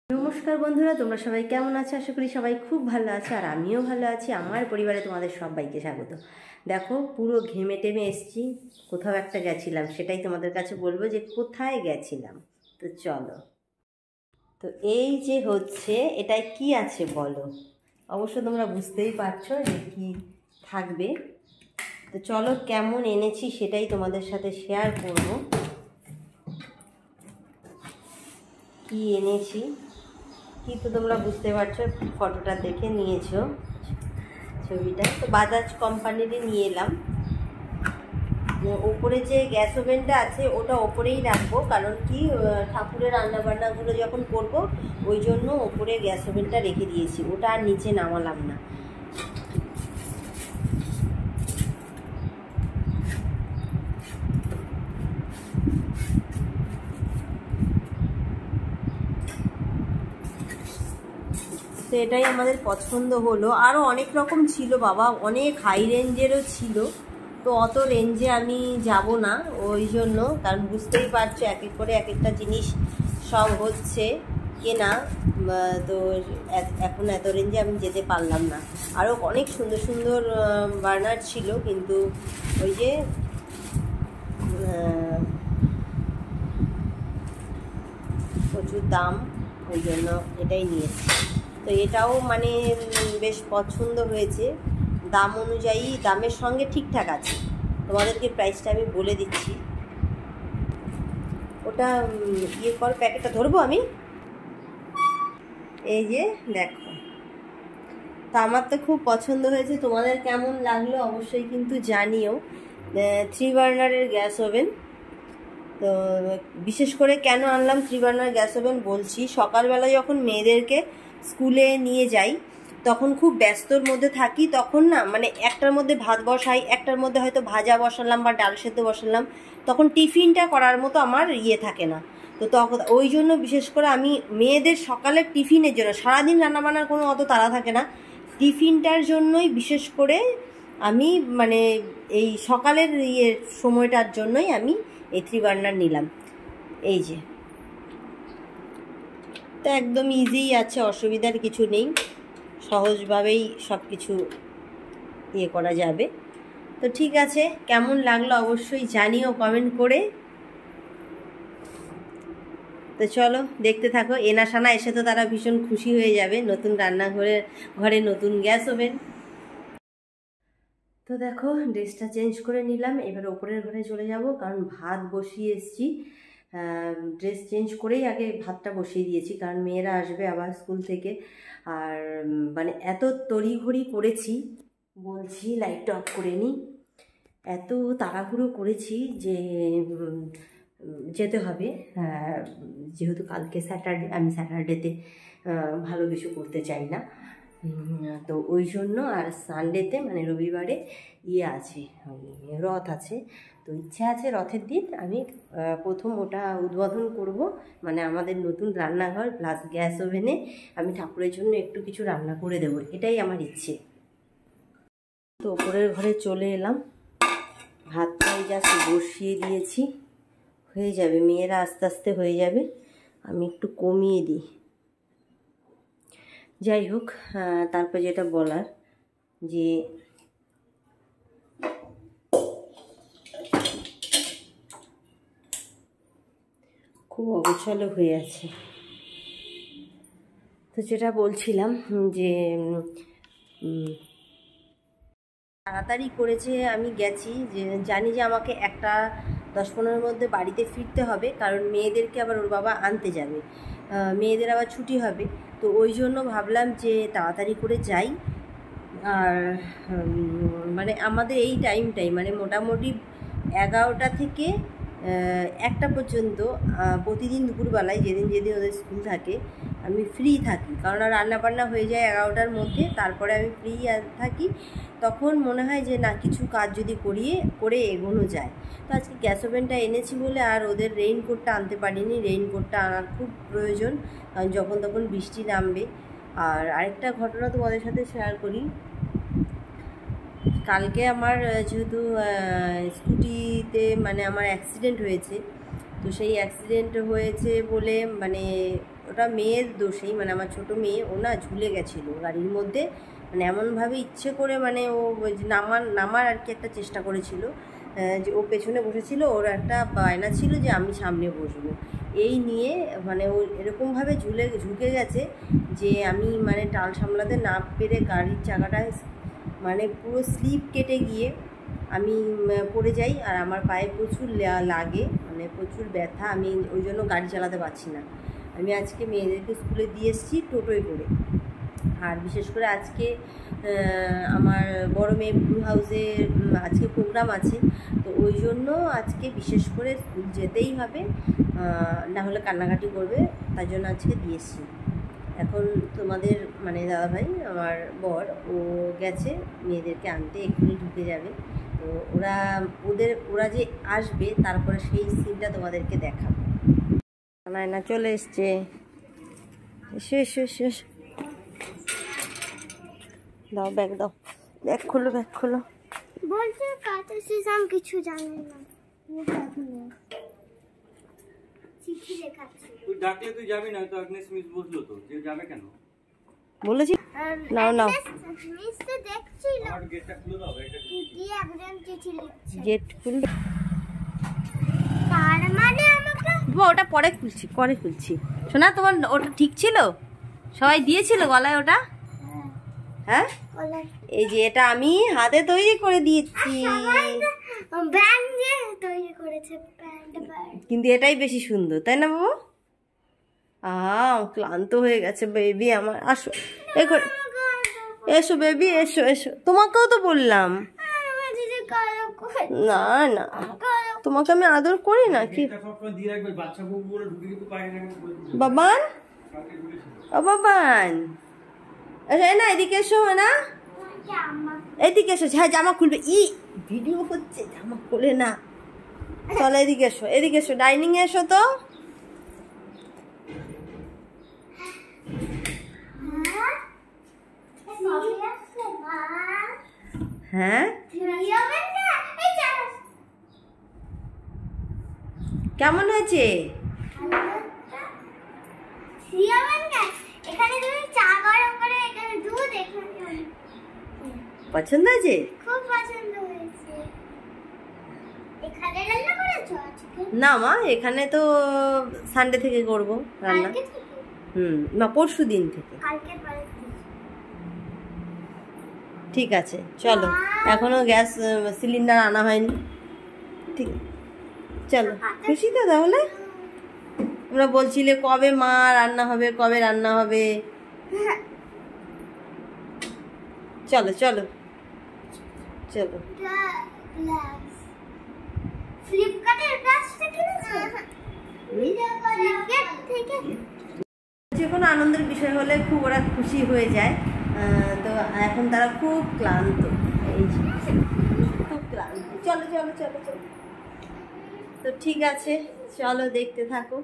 নমস্কার বন্ধুরা, তোমরা সবাই কেমন আছো? আশা করি সবাই খুব ভালো আছে, আর আমিও ভালো আছি। আমার পরিবারে তোমাদের সবাইকে স্বাগত। দেখো, পুরো ঘেমে টেমে এসছি, কোথাও একটা গেছিলাম, সেটাই তোমাদের কাছে বলবো যে কোথায় গেছিলাম। তো চলো। তো এই যে হচ্ছে, এটায় কি আছে বলো? অবশ্য তোমরা বুঝতেই পারছো যে কি থাকবে। তো চলো, কেমন এনেছি সেটাই তোমাদের সাথে শেয়ার করব। কি এনেছি কি তো তোমরা বুঝতে পারছো, ফটোটা দেখে নিয়েছো, ছবিটা। তো বাজাজ কোম্পানিরই নিয়ে এলাম। ওপরে যে গ্যাস ওভেনটা আছে ওটা ওপরেই রাখবো, কারণ কি ঠাকুরের রান্নাবান্নাগুলো যখন করবো ওই জন্য ওপরে গ্যাস ওভেনটা রেখে দিয়েছি, ওটা আর নিচে নামালাম না। তো এটাই আমাদের পছন্দ হলো। আরও অনেক রকম ছিল বাবা, অনেক হাই রেঞ্জেরও ছিল। তো অত রেঞ্জে আমি যাব না ওই জন্য, কারণ বুঝতেই পারছো এক এক করে এক একটা জিনিস সব হচ্ছে কেনা। তো এখন এত রেঞ্জে আমি যেতে পারলাম না। আরও অনেক সুন্দর সুন্দর বার্নার ছিল, কিন্তু ওই যে প্রচুর দাম, ওই জন্য এটাই নিয়েছি। তো এটাও মানে বেশ পছন্দ হয়েছে, দাম অনুযায়ী দামের সঙ্গে ঠিকঠাক আছে। তোমাদেরকে প্রাইসটা আমি বলে দিচ্ছি। ওটা ইয়ে কর, প্যাকেটটা ধরবো আমি। এই যে দেখো, তো আমার তো খুব পছন্দ হয়েছে, তোমাদের কেমন লাগলো অবশ্যই কিন্তু জানিও। 3 বার্নারের গ্যাস ওভেন। তো বিশেষ করে কেন আনলাম 3 বার্নার গ্যাস ওভেন বলছি, সকালবেলা যখন মেয়েদেরকে স্কুলে নিয়ে যাই তখন খুব ব্যস্তর মধ্যে থাকি, তখন না মানে একটার মধ্যে ভাত বসাই, একটার মধ্যে হয়তো ভাজা বসালাম বা ডাল সেদ্ধ বসালাম, তখন টিফিনটা করার মতো আমার ইয়ে থাকে না। তো তখন ওই জন্য বিশেষ করে আমি মেয়েদের সকালের টিফিনের জন্য, সারাদিন রান্নাবান্নার কোনো অত তাড়া থাকে না, টিফিনটার জন্যই বিশেষ করে আমি মানে এই সকালের সময়টার জন্যই আমি এই 3 বার্নার নিলাম। এই যে, তো একদম ইজিই আছে, অসুবিধার কিছু নেই, সহজভাবেই সব কিছু ইয়ে করা যাবে। তো ঠিক আছে, কেমন লাগলো অবশ্যই জানিও কমেন্ট করে। তো চলো দেখতে থাকো, এনাসানা এসে তো তারা ভীষণ খুশি হয়ে যাবে, নতুন ঘরে নতুন গ্যাস ওভেন। তো দেখো, ড্রেসটা চেঞ্জ করে নিলাম, এবার ওপরের ঘরে চলে যাব, কারণ ভাত বসিয়ে এসছি। ড্রেস চেঞ্জ করেই আগে ভাতটা বসিয়ে দিয়েছি, কারণ মেয়েরা আসবে আবার স্কুল থেকে। আর মানে এত তড়িঘড়ি করেছি, বলছি লাইটটা অফ করে নিই, এত তাড়াহুড়ো করেছি যে যেতে হবে, যেহেতু কালকে স্যাটারডে, আমি স্যাটারডেতে ভালো কিছু করতে চাই না। তো ওই জন্য, আর সানডেতে মানে রবিবারে ইয়ে আছে, রথ আছে। তো ইচ্ছা আছে রথের দিন আমি প্রথম ওটা উদ্বোধন করব, মানে আমাদের নতুন রান্নাঘর প্লাস গ্যাস ওভেনে আমি ঠাকুরের জন্য একটু কিছু রান্না করে দেবো, এটাই আমার ইচ্ছে। তো ওপরের ঘরে চলে এলাম, ভাতটাই জাস্ট বসিয়ে দিয়েছি, হয়ে যাবে, মেয়েরা আস্তে আস্তে হয়ে যাবে, আমি একটু কমিয়ে দিই। যাই হোক, তারপর যেটা বলার, যে খুব অগোছালো হয়ে আছে। তো যেটা বলছিলাম যে তাড়াতাড়ি করেছে, আমি গেছি, যে জানি যে আমাকে 1:10-15 মধ্যে বাড়িতে ফিরতে হবে, কারণ মেয়েদেরকে আবার ওর বাবা আনতে যাবে, মেয়েদের আবার ছুটি হবে। তো ওই জন্য ভাবলাম যে তাড়াতাড়ি করে যাই। আর মানে আমাদের এই টাইমটাই মানে মোটামুটি 11টা থেকে 1টা পর্যন্ত প্রতিদিন দুপুরবেলায়, যেদিন যেদিন ওদের স্কুল থাকে আমি ফ্রি থাকি, কারণ রান্নাবান্না হয়ে যায় 11টার মধ্যে, তারপরে আমি ফ্রি থাকি। তখন মনে হয় যে না, কিছু কাজ যদি করে এগোনো যায়। তো আজকে গ্যাস ওভেনটা এনেছি বলে আর ওদের রেইনকোটটা আনতে পারিনি, রেইনকোটটা আনার খুব প্রয়োজন, কারণ যখন তখন বৃষ্টি নামবে। আর আরেকটা ঘটনা তোমাদের সাথে শেয়ার করি, কালকে আমার যেহেতু স্কুটিতে মানে আমার অ্যাক্সিডেন্ট হয়েছে, তো তো সেই অ্যাক্সিডেন্ট হয়েছে বলে মানে ওটা মেয়ের দোষেই, মানে আমার ছোটো মেয়ে ও না ঝুলে গেছিলো গাড়ির মধ্যে, মানে এমনভাবে ইচ্ছে করে মানে ও নামার আর কি একটা চেষ্টা করেছিল, যে ও পেছনে বসেছিল, ওর একটা বায়না ছিল যে আমি সামনে বসবো, এই নিয়ে মানে ও এরকমভাবে ঝুঁকে গেছে যে আমি মানে টাল সামলাতে না পেরে গাড়ির চাকাটা মানে পুরো স্লিপ কেটে গিয়ে আমি পড়ে যাই, আর আমার পায়ে প্রচুর লাগে, মানে প্রচুর ব্যথা, আমি ওই জন্য গাড়ি চালাতে পারছি না। আমি আজকে মেয়েদেরকে স্কুলে দিয়ে এসেছি টোটোয় করে, আর বিশেষ করে আজকে আমার বড় মেয়ে ব্লু হাউসে আজকে প্রোগ্রাম আছে, তো ওই জন্য আজকে বিশেষ করে স্কুল যেতেই হবে, না হলে কান্নাকাটি করবে, তার জন্য আজকে দিয়ে এসেছি। এখন তোমাদের মানে দাদাভাই আমার বর ও গেছে মেয়েদেরকে আনতে, এক্ষুনি ঢুকে যাবে, তো ওরা যে আসবে তারপরে সেই সিনটা তোমাদেরকে দেখাবো। না চলে এসছে, এসো এসো এসো এসো, দাও ব্যাগ দাও, ব্যাগ খোলো ব্যাগ খোলো। বলছে কাটাছিলাম কিছু জানি না, চিঠি লেখাচ্ছি। তুই ডাকলে তুই যাবি না, তো আগ্নেস মিস বসলো তো, যে যাবে কেন বলেছি? নাও নাও, মিস তো দেখছিল, আর গেটটা খুলে দাও, এটা কি একজন চিঠি লিখছে, গেট খুলবে, তার মানে আমাকে ওটা পরে খুলছি শোনা। তোমার ওটা ঠিক ছিল? সবাই দিয়েছিল গলায় ওটা? হ্যাঁ, এই যে এটা আমি হাতে তৈরি করে দিয়েছি, ব্যান্ড দিয়ে তৈরি করেছে, কিন্তু এটাই বেশি সুন্দর, তাই না বাবু? ক্লান্ত হয়ে গেছে বেবি আমার, আসো এসো বেবি, এসো এসো, তোমাকেও তো বললাম। না না, তোমাকে আমি আদর করি না কি? বাবান, ও বাবান, না এদিকে এসো, না এদিকে এসো। হ্যাঁ জামা খুলবে, ভিডিও হচ্ছে, জামা খুলে না, চলো এদিকে এসো, এদিকে এসো, ডাইনিং এ এসো তো। হ্যাঁ কেমন হয়েছে? পছন্দ আছে? খুব পছন্দ হয়েছে। এখানে রান্না করেছো আজকে? না মা, এখানে তো সানডে থেকে করব রান্না। না পরশু দিন থেকে। ঠিক আছে চলো, এখনো গ্যাস সিলিন্ডার আনা হয়নি, ঠিক চলো। খুশি তো তাহলে? তোমরা বলছিলে কবে মা রান্না হবে, কবে রান্না হবে, চলো চলো চলো। যে কোনো আনন্দের বিষয় হলে খুব ওরা খুশি হয়ে যায়, তো এখন তারা খুব ক্লান্ত, এই খুব ক্লান্ত। চলো চলো চলো চলো, তো ঠিক আছে চলো দেখতে থাকো।